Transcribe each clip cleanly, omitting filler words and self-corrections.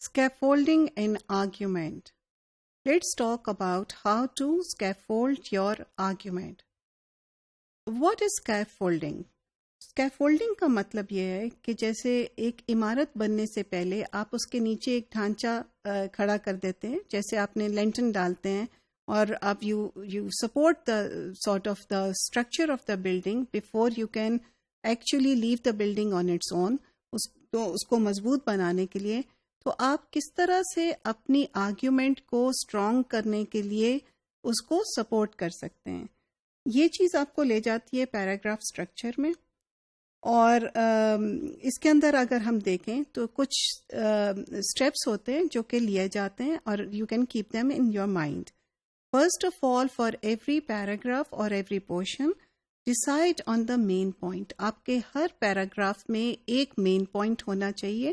Scaffolding an argument. Let's talk about how to scaffold your argument. What is scaffolding? Scaffolding کا مطلب یہ ہے کہ جیسے ایک عمارت بننے سے پہلے آپ اس کے نیچے ایک ڈھانچہ کھڑا کر دیتے ہیں، جیسے آپ نے لینٹن ڈالتے ہیں اور آپ you support the sort of the structure of the building before you can actually leave the building on its own. اس کو مضبوط بنانے کے لیے تو آپ کس طرح سے اپنی آرگیومنٹ کو اسٹرانگ کرنے کے لیے اس کو سپورٹ کر سکتے ہیں. یہ چیز آپ کو لے جاتی ہے پیراگراف اسٹرکچر میں، اور اس کے اندر اگر ہم دیکھیں تو کچھ اسٹیپس ہوتے ہیں جو کہ لیے جاتے ہیں اور you can keep them in your mind. First of all, for every paragraph اور every portion decide on the main point. آپ کے ہر پیراگراف میں ایک مین پوائنٹ ہونا چاہیے،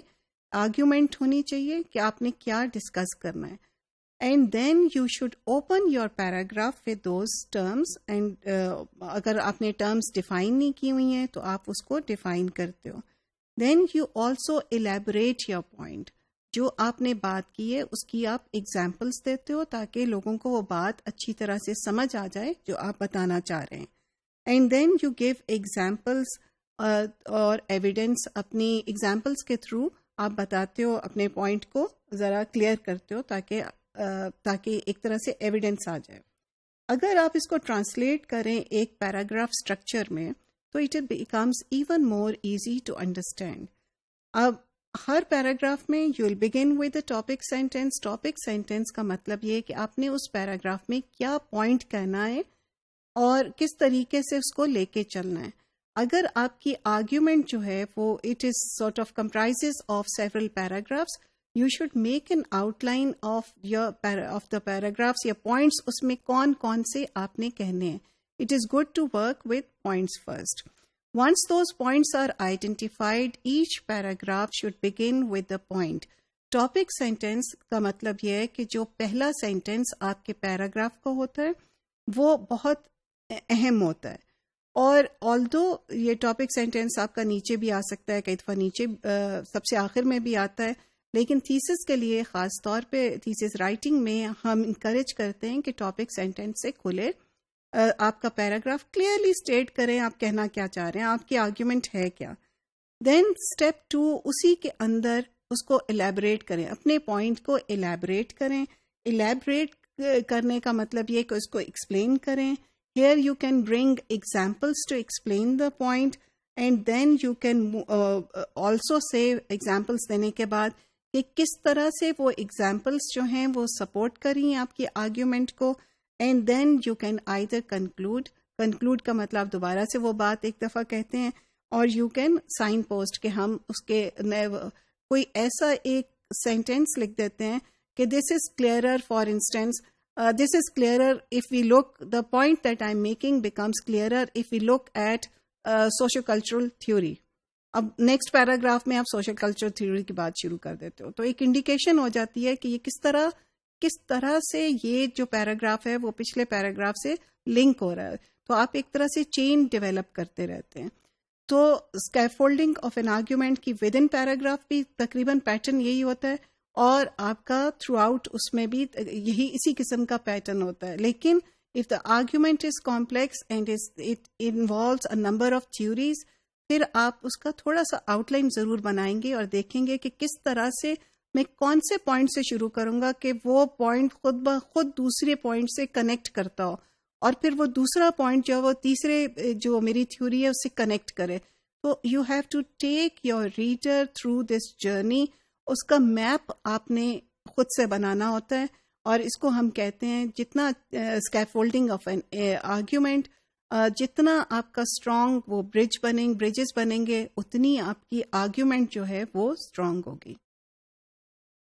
آرگیومنٹ ہونی چاہیے کہ آپ نے کیا ڈسکس کرنا ہے. And then you should open your paragraph with those terms. And اگر آپ نے ٹرمز ڈیفائن نہیں کی ہوئی ہیں تو آپ اس کو ڈیفائن کرتے ہو. Then you also elaborate your point. جو آپ نے بات کی ہے اس کی آپ ایگزامپلس دیتے ہو تاکہ لوگوں کو وہ بات اچھی طرح سے سمجھ آ جائے جو آپ بتانا چاہ رہے ہیں. And then you give examples اور ایویڈینس. اپنی ایگزامپلس کے تھرو آپ بتاتے ہو، اپنے پوائنٹ کو ذرا کلیئر کرتے ہو تاکہ ایک طرح سے ایویڈینس آ جائے. اگر آپ اس کو ٹرانسلیٹ کریں ایک پیراگراف اسٹرکچر میں تو it becomes even more easy to understand. اب ہر پیراگراف میں you will begin with a topic sentence. Topic sentence کا مطلب یہ ہے کہ آپ نے اس پیراگراف میں کیا پوائنٹ کہنا ہے اور کس طریقے سے اس کو لے کے چلنا ہے. اگر آپ کی آرگیومنٹ جو ہے وہ it is sort of comprises of several paragraphs, you should make an outline of the paragraphs یا پوائنٹس. اس میں کون کون سے آپ نے کہنے ہیں. It is good to work with points first. Once those points are identified, each paragraph should begin with the point. Topic sentence کا مطلب یہ ہے کہ جو پہلا سینٹینس آپ کے پیراگراف کا ہوتا ہے وہ بہت اہم ہوتا ہے. اور although یہ ٹاپک سینٹینس آپ کا نیچے بھی آ سکتا ہے، کئی دفعہ نیچے سب سے آخر میں بھی آتا ہے، لیکن تھیسس کے لیے خاص طور پہ تھیسس رائٹنگ میں ہم انکریج کرتے ہیں کہ ٹاپک سینٹینس سے کھلے. آپ کا پیراگراف کلیئرلی اسٹیٹ کریں آپ کہنا کیا چاہ رہے ہیں، آپ کی آرگیومنٹ ہے کیا. دین اسٹیپ 2، اسی کے اندر اس کو الیبوریٹ کریں، اپنے پوائنٹ کو الیبوریٹ کریں. الیبوریٹ کرنے کا مطلب یہ کہ اس کو ایکسپلین کریں. Here you can bring examples to explain the point. And then you can also say examples دینے کے بعد کہ کس طرح سے وہ ایگزامپلس جو ہیں وہ سپورٹ کریں آپ کی آرگیومنٹ کو. And then you can either conclude کا مطلب دوبارہ سے وہ بات ایک دفعہ کہتے ہیں، اور یو کین سائن پوسٹ کہ ہم اس کے کوئی ایسا ایک سینٹینس لکھ دیتے ہیں کہ this is clearer. For instance this is clearer if we look the point that I am making becomes clearer if we look at social cultural theory. اب نیکسٹ پیراگراف میں آپ سوشل کلچرل تھیوری کی بات شروع کر دیتے ہو تو ایک انڈیکیشن ہو جاتی ہے کہ یہ کس طرح سے یہ جو پیراگراف ہے وہ پچھلے پیراگراف سے لنک ہو رہا ہے. تو آپ ایک طرح سے چین ڈیولپ کرتے رہتے ہیں. تو اسکیفولڈنگ آف این آرگیومنٹ کی ود ان پیراگراف بھی تقریباً پیٹرن یہی ہوتا ہے، اور آپ کا تھرو آؤٹ اس میں بھی اسی قسم کا پیٹرن ہوتا ہے. لیکن if the argument is complex and it involves a number of theories, پھر آپ اس کا تھوڑا سا آؤٹ لائن ضرور بنائیں گے اور دیکھیں گے کہ کس طرح سے میں کون سے پوائنٹ سے شروع کروں گا کہ وہ پوائنٹ خود بخود دوسرے پوائنٹ سے کنیکٹ کرتا ہو، اور پھر وہ دوسرا پوائنٹ جو وہ تیسرے جو میری تھیوری ہے اس سے کنیکٹ کرے. تو you have to take your reader through this journey. اس کا میپ آپ نے خود سے بنانا ہوتا ہے، اور اس کو ہم کہتے ہیں جتنا اسکیفولڈنگ آف این آرگیومنٹ، جتنا آپ کا اسٹرانگ وہ برجز بنیں گے اتنی آپ کی آرگیومنٹ جو ہے وہ اسٹرانگ ہوگی.